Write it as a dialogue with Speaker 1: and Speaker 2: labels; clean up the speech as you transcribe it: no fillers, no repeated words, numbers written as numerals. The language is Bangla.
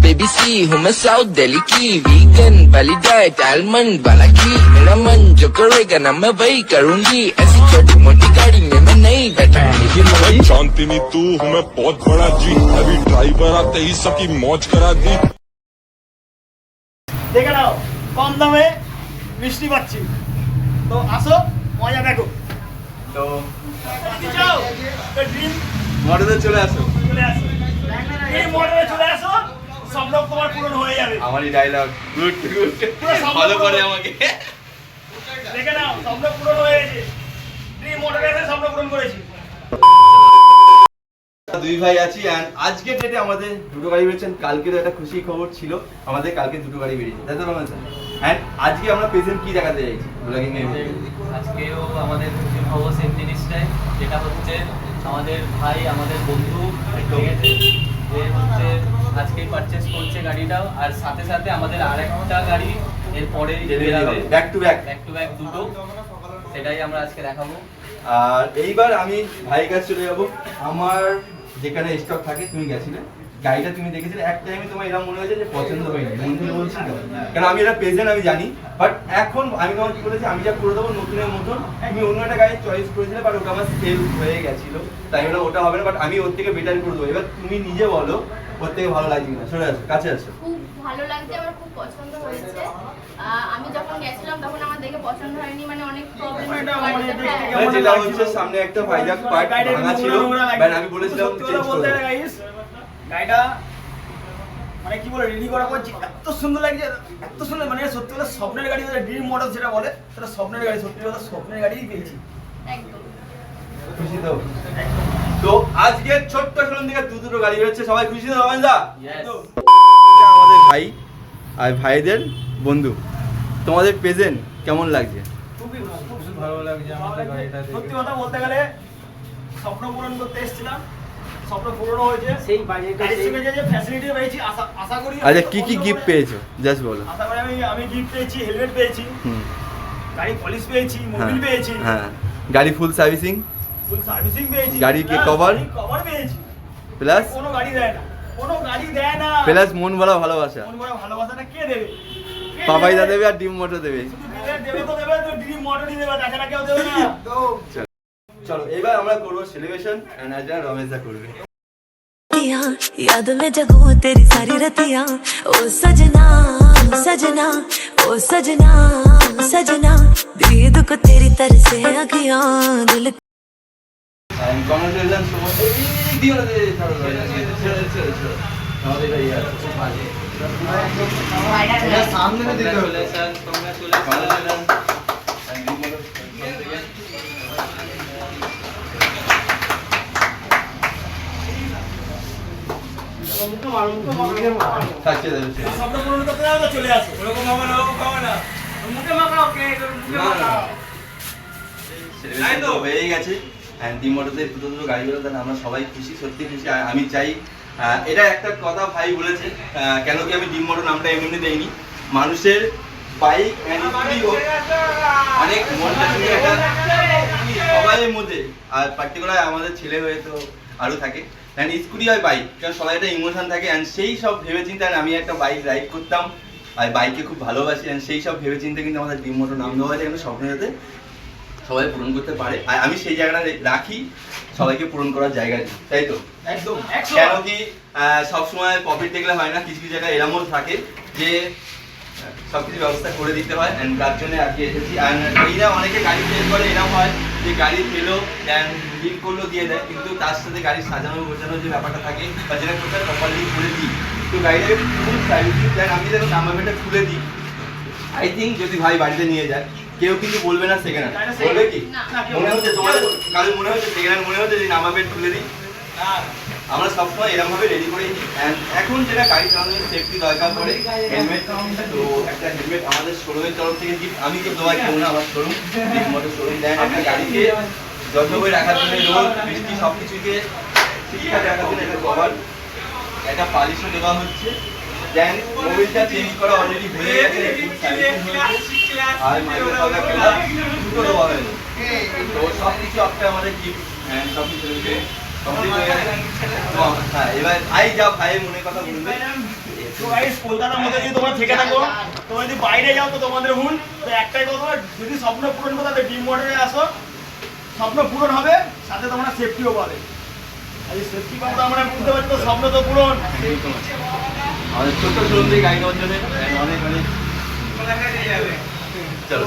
Speaker 1: बेबी सी हूँ मैं साउथ दिल्ली की वीगन वाली डाइट आलमंड वाला घी मेरा मन जो करेगा ना मैं वही करूँगी ऐसी छोटी मोटी गाड़ी में मैं नहीं बैठूंगी
Speaker 2: शांति नहीं तू हूँ मैं बहुत बड़ा जी अभी ड्राइवर आते ही सबकी मौज करा दी
Speaker 3: দেখে নাও কম দামে মিষ্টি পাচ্ছি তো আসো মজা দেখো
Speaker 4: তো
Speaker 3: যাও তো ড্রিম
Speaker 4: মডেলে চলে আসো।
Speaker 3: চলে আসো এই মডেলে চলে আসো স্বপ্ন তোমার পূরণ হয়ে যাবে
Speaker 4: আমারই ডায়লগ গুড গুড ফলো করে আমাকে।
Speaker 3: দেখে নাও স্বপ্ন পূরণ হয়ে গেছে ড্রিম মডেলে এসে স্বপ্ন পূরণ করেছি
Speaker 4: দুই ভাই আছি এন্ড আজকে ডেটে আমাদের দুটো গাড়ি বেরিয়েছেন। কালকে তো একটা খুশি খবর ছিল আমাদের, কালকে দুটো গাড়ি বেরিয়েছে তাই তো রমেন স্যার। এন্ড আজকে আমরা প্রেজেন্ট কি দেখাতে চাইছি ব্লগিং এর
Speaker 5: আজকেও আমাদের খুশির খবর সেম জিনিসটাই, যেটা হচ্ছে আমাদের ভাই আমাদের বন্ধু ঠিক আছে যে হচ্ছে আজকেই পারচেস করছে গাড়িটাও, আর সাথে সাথে আমাদের আরেকটা গাড়ি এরপরে
Speaker 4: ব্যাক টু ব্যাক
Speaker 5: দুটো, সেটাই আমরা আজকে দেখাবো।
Speaker 4: আর এইবার আমি ভাইয়ের কাছে চলে যাবো। আমার যেখানে স্টক থাকে তুমি গেছিলে গাড়িটা তুমি দেখেছিলে এক টাইমে তোমার এরকম মনে হয়েছে যে পছন্দ হয়নি, মন থেকে বলছি তো, কারণ আমি এটা প্রেজেন্ট আমি জানি। বাট এখন আমি তোমার কি বলেছি আমি যা করে দেবো নতুনের মতন, তুমি অন্য একটা গাড়ি চয়েস করেছিলে বাট ওটা আমার সেল হয়ে গেছিল তাই বলে ওটা হবে না, বাট আমি ওর থেকে বেটার করে দেবো। এবার তুমি নিজে বলো ওর থেকে ভালো লাগছে কিনা। সরে আসো, কাছে আসো।
Speaker 6: খুব ভালো লাগছে, আমার খুব পছন্দ হয়েছে। আমি যখন গেছিলাম তখন আমার দেখে পছন্দ হয়নি, মানে অনেক প্রবলেম
Speaker 4: যেটা হচ্ছে সামনে একটা ভাইজাক পার্ট ভাঙা ছিল, বাট আমি বলেছিলাম চেঞ্জ করে দেবো।
Speaker 3: গাড়িটা মানে কি বলে রেডি করার পর এত সুন্দর লাগছে, এত সুন্দর, মানে সত্যি কথা স্বপ্নের গাড়ি, ড্রিম মডেল যেটা বলে সেটা স্বপ্নের গাড়ি, সত্যি কথা স্বপ্নের গাড়িই পেয়েছি।
Speaker 6: একদম
Speaker 4: খুশি তো? তো আজকে ছোট্ট শোরুম থেকে দুটো গাড়ি বেরোচ্ছে, সবাই খুশি তো রমেন দা? আমাদের ভাই আর ভাইদের বন্ধু, তোমাদের প্রেজেন্ট কেমন লাগছে?
Speaker 3: খুবই ভালো লাগছে আমাদের গাড়িটা। সত্যি কথা বলতে গেলে স্বপ্ন পূরণ করতে এসেছিলাম, স্বপ্ন পূরণ হয়েছে। সেই গাড়ির সঙ্গে যে ফ্যাসিলিটি পেয়েছি আশা করি।
Speaker 4: আচ্ছা কি কি গিফট পেয়েছো জাস্ট বলো।
Speaker 3: আশা করি আমি গিফট পেয়েছি, হেলমেট পেয়েছি, গাড়ি পলিশ পেয়েছি, মোবিল পেয়েছি,
Speaker 4: হ্যাঁ গাড়ি ফুল সার্ভিসিং,
Speaker 3: ফুল সার্ভিসিং পেয়েছি,
Speaker 4: গাড়ি কে কভার
Speaker 3: পেয়েছি,
Speaker 4: প্লাস
Speaker 3: কোনো গাড়ি দেয় না, কোনো গাড়ি দেয় না,
Speaker 4: প্লাস মন ভরা ভালোবাসা।
Speaker 3: মন ভরা ভালোবাসাটা কে দেবে?
Speaker 4: পাপাইদা দেবে আর ডিম মোটর দেবে।
Speaker 3: দেবে তো দেবে, তো ড্রিম মডেলই দেবে, তাছাড়া কেউ দেবে না।
Speaker 4: চলো এবার আমরা করবো সেলিব্রেশন এন্ড আজ রমেশ দা করবে।
Speaker 7: याद में जगू तेरी सारी रतियां, ओ सजना सजना ओ सजना सजना, दीद को तेरी तरह से अखियां दिल।
Speaker 4: एंड कंग्रेचुलेशन समस्त এই দিও না দে ছাড়ো ছাড়ো আমাদের ভাই আর খুব ভালো এটা সামনে না দিতে হবে। কংগ্রেচুলেশন কাছে দেবে
Speaker 3: স্বপ্ন পূরণ করতে যাও তো চলে আসো, ওরকম হবে না, ওরকম হবে না, মুখে মাখাও, কে মুখে মাখাও।
Speaker 4: সেলিব্রেশন হয়ে গেছে এন্ড ডিম মোটরতে দুটো গাড়ি বেরোলো, তাহলে আমরা সবাই খুশি, সত্যি খুশি। আমি চাই এটা একটা কথা ভাই বলেছে, কেন কি আমি ডিম মোটর নামটা এমনি দেইনি, মানুষের বাইক এন্ড স্কুটি অনেক মনটা শুনে একটা সবাইয়ের মধ্যে, আর পার্টিকুলার আমাদের ছেলে হয়ে তো আরও থাকে অ্যান্ড স্কুটি হয় বাইক, কারণ সবাই একটা ইমোশন থাকে অ্যান্ড সেই সব ভেবেচিন্তে আমি একটা বাইক রাইড করতাম আর বাইককে খুব ভালোবাসি অ্যান্ড সেই সব ভেবেচিন্তে কিন্তু আমাদের ডিম মোটর নাম দেওয়া হয়েছে, কিন্তু স্বপ্ন যাতে সবাই পূরণ করতে পারে, আর আমি সেই জায়গাটা রাখি সবাইকে পূরণ করার জায়গা, তাই তো?
Speaker 3: একদম।
Speaker 4: কেন কি সবসময় প্রফিট দেখলে হয় না, কিছু কিছু জায়গায় এরমও থাকে যে সবকিছু ব্যবস্থা করে দিতে হয় অ্যান্ড তার জন্য আজকে এসেছি। অ্যান্ড এইরা অনেকে গাড়ি ফেল করে, এরকম হয় যে গাড়ি ফেলো অ্যান্ড বিল করলো দিয়ে দেয়, কিন্তু তার সাথে গাড়ি সাজানো গোছানো যে ব্যাপারটা থাকে বা যেটা কোথায় প্রপারলি খুলে দিই, তো গাড়িটাকে ফুল সার্ভিসিং প্ল্যান আমি যখন নাম্বার প্লেটটা খুলে দিই, আই থিঙ্ক যদি ভাই বাড়িতে নিয়ে যায় কেউ কিন্তু বলবে না সেকেন্ড হ্যান্ড, বলবে কি? মনে হচ্ছে তোমার কারণ মনে হচ্ছে সেকেন্ড হ্যান্ড মনে হচ্ছে যে নাম্বার প্লেট খুলে দিই, আমরা সবসময় এরকম ভাবে রেডি করে নিই। এখন যেটা গাড়ি চালানোর সেফটি দরকার পড়ে হেলমেট, তো একটা হেলমেট আমাদের শোরুমের তরফ থেকে গিফট, আমি তো দেওয়া কেউ না, আমার শোরুম মোটর শোরুম দেন একটা গাড়িকে যত্ন করে রাখার জন্য, রোদ বৃষ্টি সব কিছুকে ঠিকঠাক রাখার জন্য একটা কভার, একটা পালিশও দেওয়া হচ্ছে, দেন মোবিলটা চেঞ্জ করা অলরেডি হয়ে গেছে, আর মাইক্রো পাউডার দুটো দেওয়া হয়েছে, তো সব কিছু একটা আমাদের গিফট সব কিছু কমপ্লিট হয়ে গেছে। তো হ্যাঁ, এবার ভাই যা ভাইয়ের মনের কথা বলবে।
Speaker 3: তো গাইস কলকাতার মধ্যে যদি তোমরা থেকে থাকো, তোমরা যদি বাইরে যাও তো তোমাদের ভুল। তো একটাই কথা, যদি স্বপ্ন পূরণ করো তাহলে ড্রিম মডেলে আসো, স্বপ্ন পূরণ হবে, সাথে তোমরা সেফটিও পাবে। আর এই সেফটি পাবো তো আমরা বুঝতে পারছি, তো স্বপ্ন তো পূরণ।
Speaker 4: আমাদের ছোট্ট শোরুম থেকে গাড়ি নেওয়ার জন্য অনেক অনেক চলো।